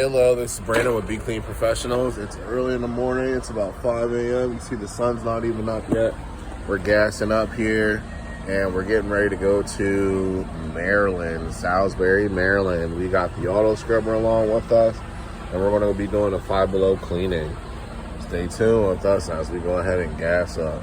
Hello, this is Brandon with Be Clean Professionals. It's early in the morning. It's about 5 a.m. You see the sun's not even up yet. We're gassing up here, and we're getting ready to go to Maryland, Salisbury, Maryland. We got the auto scrubber along with us, and we're going to be doing a Five Below cleaning. Stay tuned with us as we go ahead and gas up.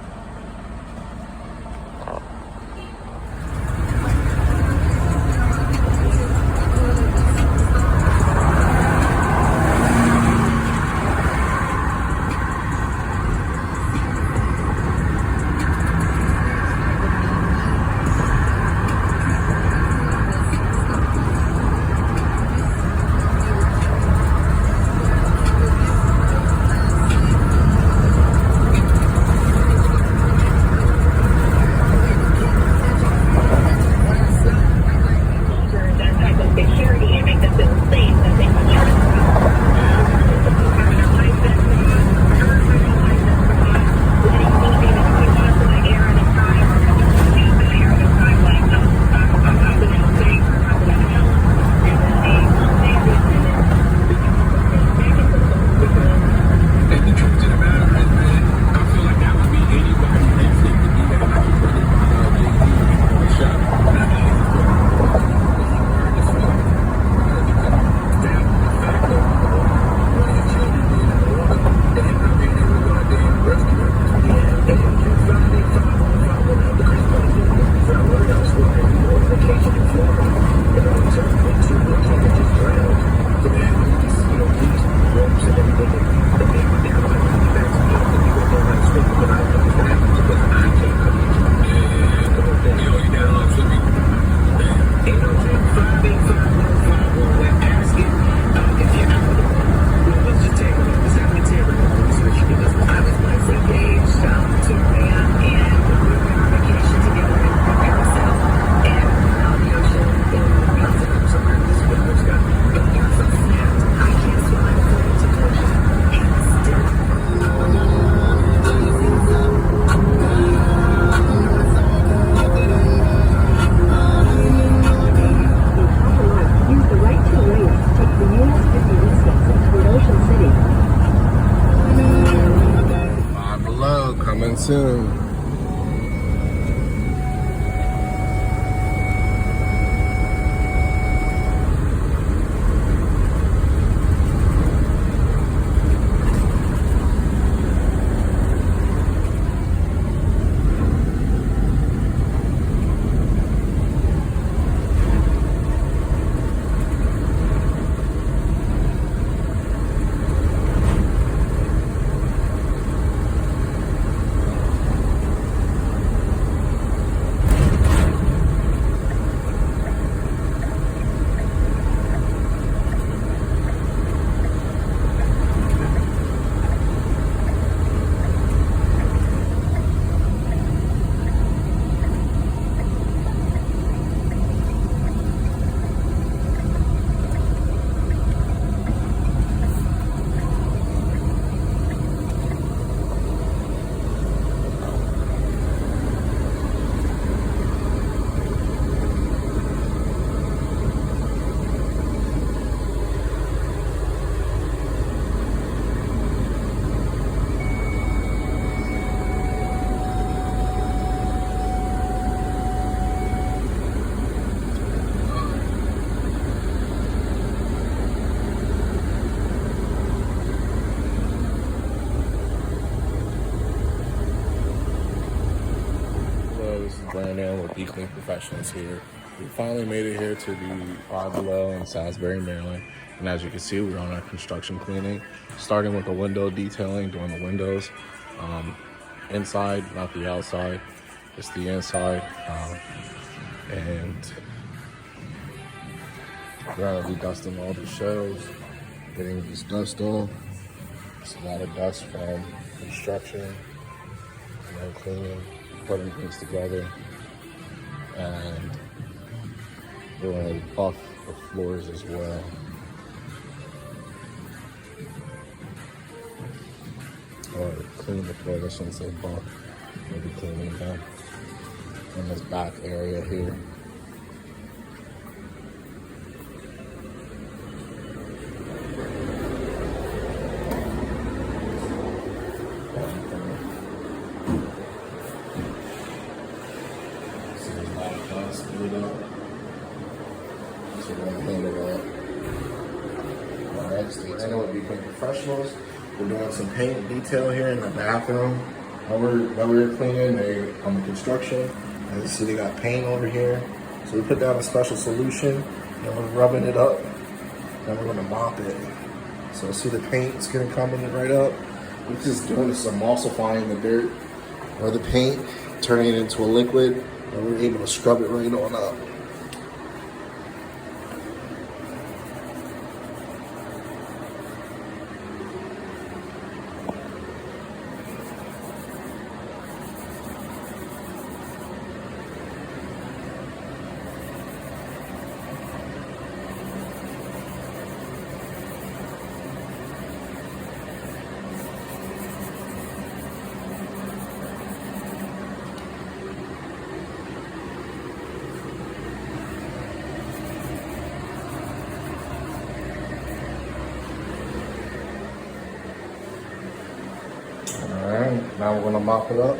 Coming soon. Brandon with Be Clean Professionals here. We finally made it here to the Five Below in Salisbury, Maryland. And as you can see, we're on our construction cleaning, starting with the window detailing, doing the windows. Inside, not the outside, it's the inside. And we're gonna be dusting all the shelves, getting this dust off. It's a lot of dust from construction, cleaning, putting things together, and we're going to buff the floors as well. Or clean the floor, I shouldn't say buff. We'll be cleaning them in this back area here. Alright, stay tuned with Be Clean Professionals. We're doing some paint detail here in the bathroom that we're cleaning. They on the construction. As you see, they got paint over here. So we put down a special solution and we're rubbing it up. Then we're gonna mop it. So see the paint's gonna come in right up. We're just doing some emulsifying the dirt or the paint, turning it into a liquid, and we're able to scrub it right on up. Alright, now we're gonna mop it up.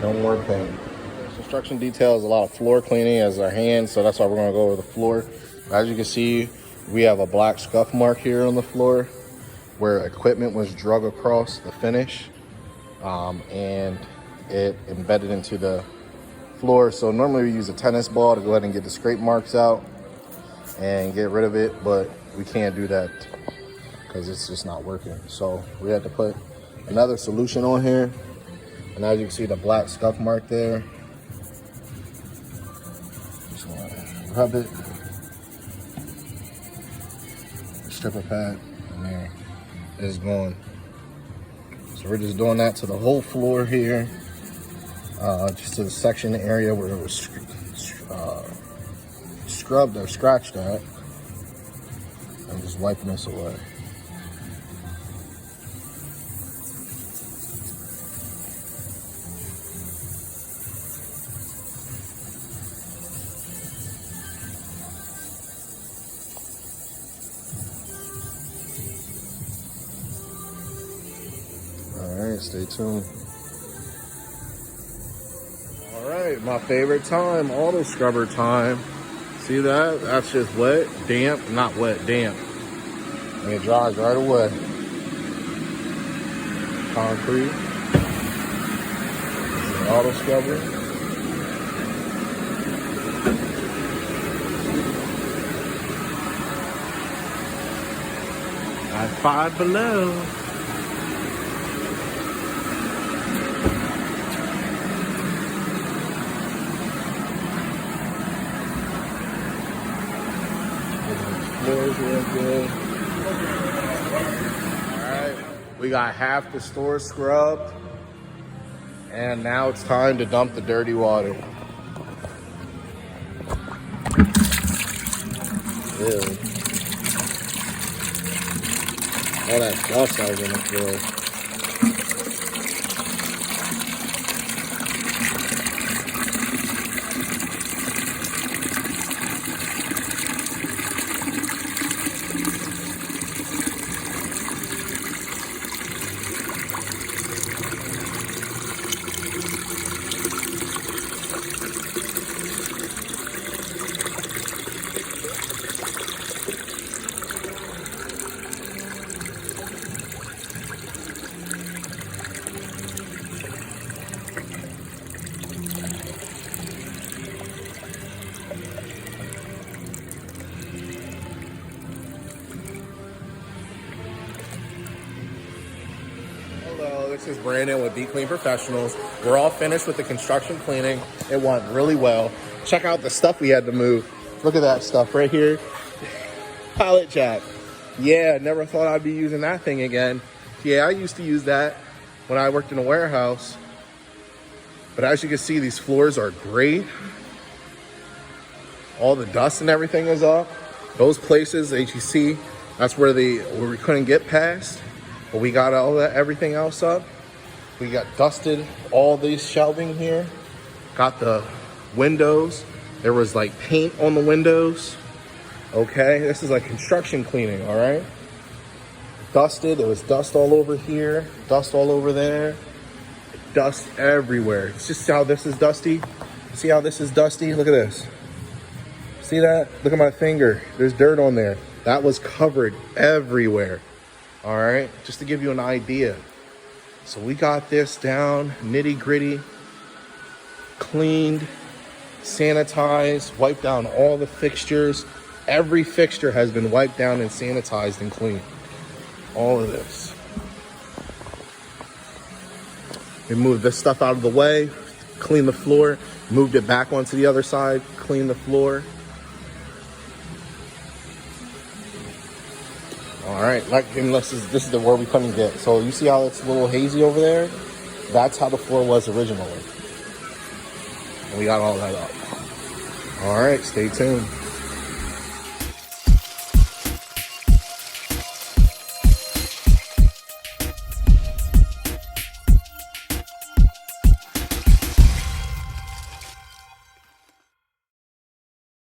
No more paint. Construction detail is a lot of floor cleaning as our hands, so that's why we're gonna go over the floor. As you can see, we have a black scuff mark here on the floor where equipment was drug across the finish and it embedded into the floor. So normally we use a tennis ball to go ahead and get the scrape marks out and get rid of it, but we can't do that because it's just not working. So we had to put another solution on here. And as you can see, the black scuff mark there. Just want to rub it. Stripper pad, and there it's going. So we're just doing that to the whole floor here, just to the section area where it was scrubbed or scratched at. I'm just wiping this away. Alright, stay tuned. Alright, my favorite time, auto scrubber time. See that? That's just wet, damp, not wet, damp. And it dries right away. Concrete. It's an auto scrubber. At Five Below. Floors real good. Alright, we got half the store scrubbed, and now it's time to dump the dirty water. Ew. All that dust out in the floor. Hello, this is Brandon with Be Clean Professionals. We're all finished with the construction cleaning. It went really well. Check out the stuff we had to move. Look at that stuff right here. Pallet jack. Yeah, never thought I'd be using that thing again. Yeah, I used to use that when I worked in a warehouse. But as you can see, these floors are great. All the dust and everything is up. Those places that you see, that's where we couldn't get past. But we got all that, everything else up. We got dusted all these shelving here. Got the windows. There was like paint on the windows. Okay, this is like construction cleaning, all right? Dusted, there was dust all over here, dust all over there, dust everywhere. It's just how this is dusty. See how this is dusty? Look at this. See that? Look at my finger. There's dirt on there. That was covered everywhere. All right, just to give you an idea. So we got this down, nitty gritty, cleaned, sanitized, wiped down all the fixtures. Every fixture has been wiped down and sanitized and cleaned. All of this. We moved this stuff out of the way, cleaned the floor, moved it back onto the other side, cleaned the floor. All right, like, and this is the where we couldn't get. So you see how it's a little hazy over there? That's how the floor was originally. And we got all that up. All right, stay tuned.